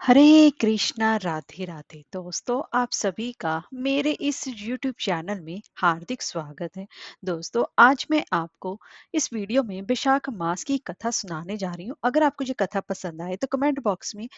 हरे कृष्णा राधे राधे दोस्तों, आप सभी का मेरे इस YouTube चैनल में हार्दिक स्वागत है। दोस्तों, आज मैं आपको इस वीडियो में वैशाख मास की कथा सुनाने जा रही हूँ। अगर आपको ये कथा पसंद आए तो कमेंट बॉक्स में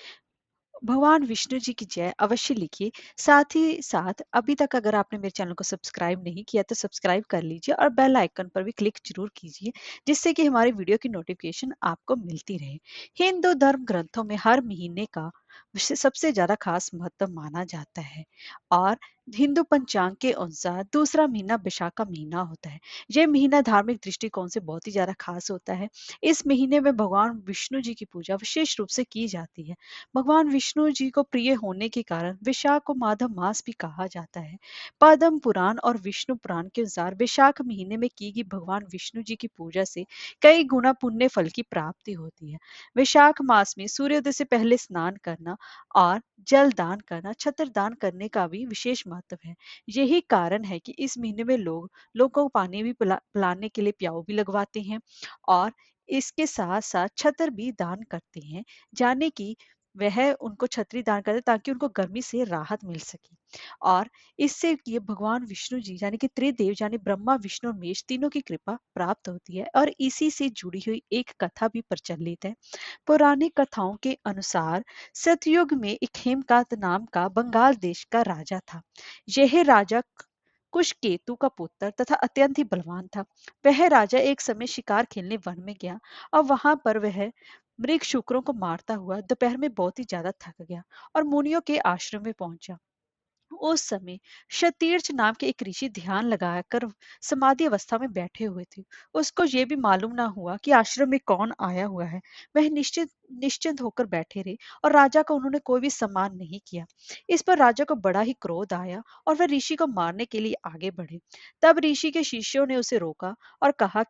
भगवान विष्णु जी की जय अवश्य लिखिए। साथ ही साथ अभी तक अगर आपने मेरे चैनल को सब्सक्राइब नहीं किया तो सब्सक्राइब कर लीजिए और बेल आइकन पर भी क्लिक जरूर कीजिए, जिससे कि हमारे वीडियो की नोटिफिकेशन आपको मिलती रहे। हिंदू धर्म ग्रंथों में हर महीने का सबसे ज्यादा खास महत्व माना जाता है और हिंदू पंचांग के अनुसार दूसरा महीना वैशाख का महीना होता है। यह महीना धार्मिक दृष्टिकोण से बहुत ही ज्यादा खास होता है। इस महीने में भगवान विष्णु जी की पूजा विशेष रूप से की जाती है। भगवान विष्णु जी को प्रिय होने के कारण वैशाख को माधव मास भी कहा जाता है। पद्म पुराण और विष्णु पुराण के अनुसार वैशाख महीने में की गई भगवान विष्णु जी की पूजा से कई गुना पुण्य फल की प्राप्ति होती है। वैशाख मास में सूर्योदय से पहले स्नान करना और जल दान करना, छत्र दान करने का भी विशेष महत्व है। यही कारण है कि इस महीने में लोगों को पानी भी पिलाने के लिए प्याऊ भी लगवाते हैं और इसके साथ साथ छत्र भी दान करते हैं, जाने की वह उनको छतरी दान करते ताकि उनको गर्मी से राहत मिल सके। और इससे ये भगवान विष्णु जी यानी कि त्रिदेव यानी ब्रह्मा विष्णु और महेश तीनों की कृपा प्राप्त होती है और इसी से जुड़ी हुई एक कथा भी प्रचलित है। पौराणिक कथाओं के अनुसार सतयुग में एक हेमकांत नाम का बंगाल देश का राजा था। यह राजा कुशकेतु का पुत्र तथा अत्यंत ही बलवान था। वह राजा एक समय शिकार खेलने वन में गया और वहां पर वह मृग शुक्रों को मारता हुआ दोपहर में बहुत ही ज्यादा थक गया और मुनियों के आश्रम में पहुंचा। उस समय क्षतीर्थ नाम के एक ऋषि ध्यान लगाकर समाधि अवस्था में बैठे हुए थे। उसको ये भी मालूम ना हुआ कि आश्रम में कौन आया हुआ है। वह निश्चिंत होकर बैठे रहे और राजा का उन्होंने कोई भी सम्मान नहीं किया। इस पर राजा को बड़ा ही क्रोध आया और वह ऋषि को मारने के लिए आगे बढ़े। तब ऋषि के शिष्यों ने उसे रोका और कहा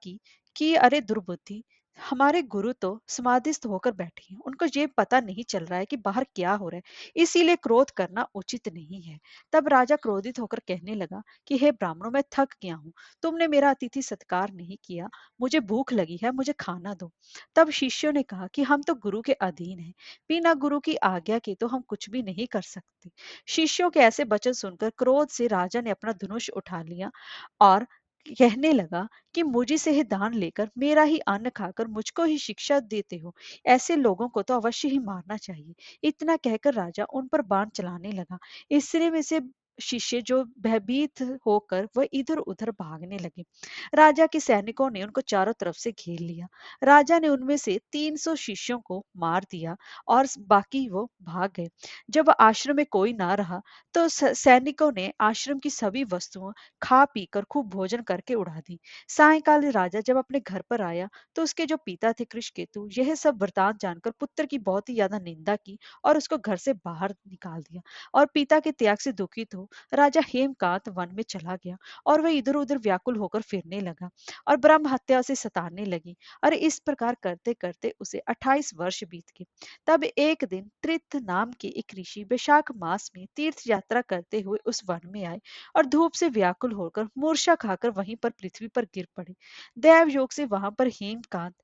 कि अरे दुर्बुद्धि, हमारे गुरु तो समाधिस्थ होकर बैठे हैं, उनको ये पता नहीं चल रहा है कि बाहर क्या हो रहा है, इसीलिए क्रोध करना उचित नहीं है। तब राजा क्रोधित होकर कहने लगा कि हे ब्राह्मणों, मैं थक गया हूँ, तुमने मेरा अतिथि सत्कार नहीं किया, मुझे भूख लगी है, मुझे खाना दो। तब शिष्यों ने कहा कि हम तो गुरु के अधीन हैं, बिना गुरु की आज्ञा के तो हम कुछ भी नहीं कर सकते। शिष्यों के ऐसे वचन सुनकर क्रोध से राजा ने अपना धनुष उठा लिया और कहने लगा कि मुझे से ही दान लेकर मेरा ही अन्न खाकर मुझको ही शिक्षा देते हो, ऐसे लोगों को तो अवश्य ही मारना चाहिए। इतना कहकर राजा उन पर बाण चलाने लगा। इससे में से शिष्य जो भयभीत होकर वह इधर उधर भागने लगे। राजा के सैनिकों ने उनको चारों तरफ से घेर लिया। राजा ने उनमें से 300 शिष्यों को मार दिया और बाकी वो भाग गए। जब आश्रम में कोई ना रहा तो सैनिकों ने आश्रम की सभी वस्तुओं खा पीकर खूब भोजन करके उड़ा दी। सायंकाल राजा जब अपने घर पर आया तो उसके जो पिता थे कृषकेतु, यह सब वृतांत जानकर पुत्र की बहुत ही ज्यादा निंदा की और उसको घर से बाहर निकाल दिया। और पिता के त्याग से दुखित हो राजा हेमकांत वन में चला गया और वह इधर उधर व्याकुल होकर फिरने लगा और ब्रह्म हत्या से सताने लगी। और इस प्रकार करते करते उसे 28 वर्ष बीत गए। तब एक दिन त्रिथ नाम के एक ऋषि वैशाख मास में तीर्थ यात्रा करते हुए उस वन में आए और धूप से व्याकुल होकर मूर्छा खाकर वहीं पर पृथ्वी पर गिर पड़े। दैव योग से वहां पर हेमकांत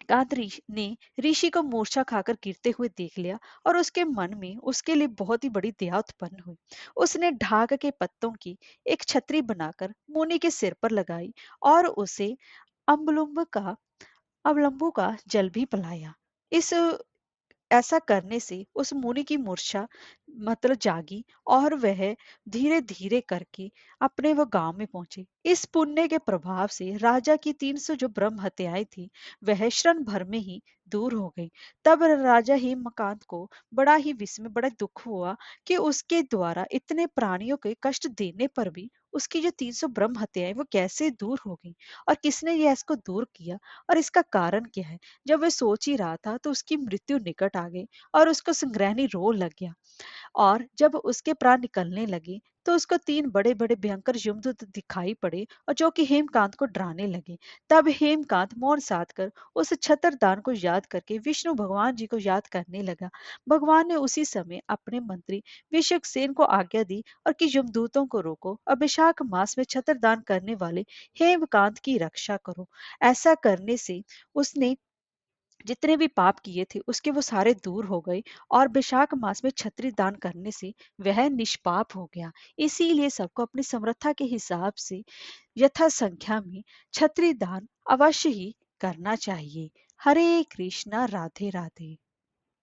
कांत ने ऋषि को मूर्छा खाकर गिरते हुए देख लिया और उसके मन में उसके लिए बहुत ही बड़ी दया उत्पन्न हुई। उसने ढाक के पत्तों की एक छतरी बनाकर मुनि के सिर पर लगाई और उसे अम्बलुम्ब का अवलंबु का जल भी पिलाया। इस ऐसा करने से उस मुनि की मूर्छा मतलब जागी और वह धीरे धीरे करके अपने वो गांव में पहुंचे। इस पुण्य के प्रभाव से राजा की 300 जो ब्रह्म हत्याएं थी वह क्षण भर में ही दूर हो गई। तब राजा हेमकांत को बड़ा ही विस्मय, बड़ा दुख हुआ कि उसके द्वारा इतने प्राणियों के कष्ट देने पर भी उसकी जो 300 ब्रह्म हत्याएं वो कैसे दूर हो गई और किसने यह इसको दूर किया और इसका कारण क्या है। जब वह सोच ही रहा था तो उसकी मृत्यु निकट आ गई और उसको संग्रहणी रोग लग गया। और जब उसके प्राण निकलने लगे तो उसको 3 बड़े-बड़े भयंकर यमदूत दिखाई पड़े और जो कि हेमकांत को डराने लगे। तब हेमकांत मौन साध कर उस छत्रदान को याद करके विष्णु भगवान जी को याद करने लगा। भगवान ने उसी समय अपने मंत्री विश्वक्सेन को आज्ञा दी और कि यमदूतों को रोको और वैशाख मास में छत्रदान करने वाले हेमकांत की रक्षा करो। ऐसा करने से उसने जितने भी पाप किए थे उसके वो सारे दूर हो गए और वैशाख मास में छत्री दान करने से वह निष्पाप हो गया। इसीलिए सबको अपनी समर्था के हिसाब से यथा संख्या में छत्री दान अवश्य ही करना चाहिए। हरे कृष्णा, राधे राधे।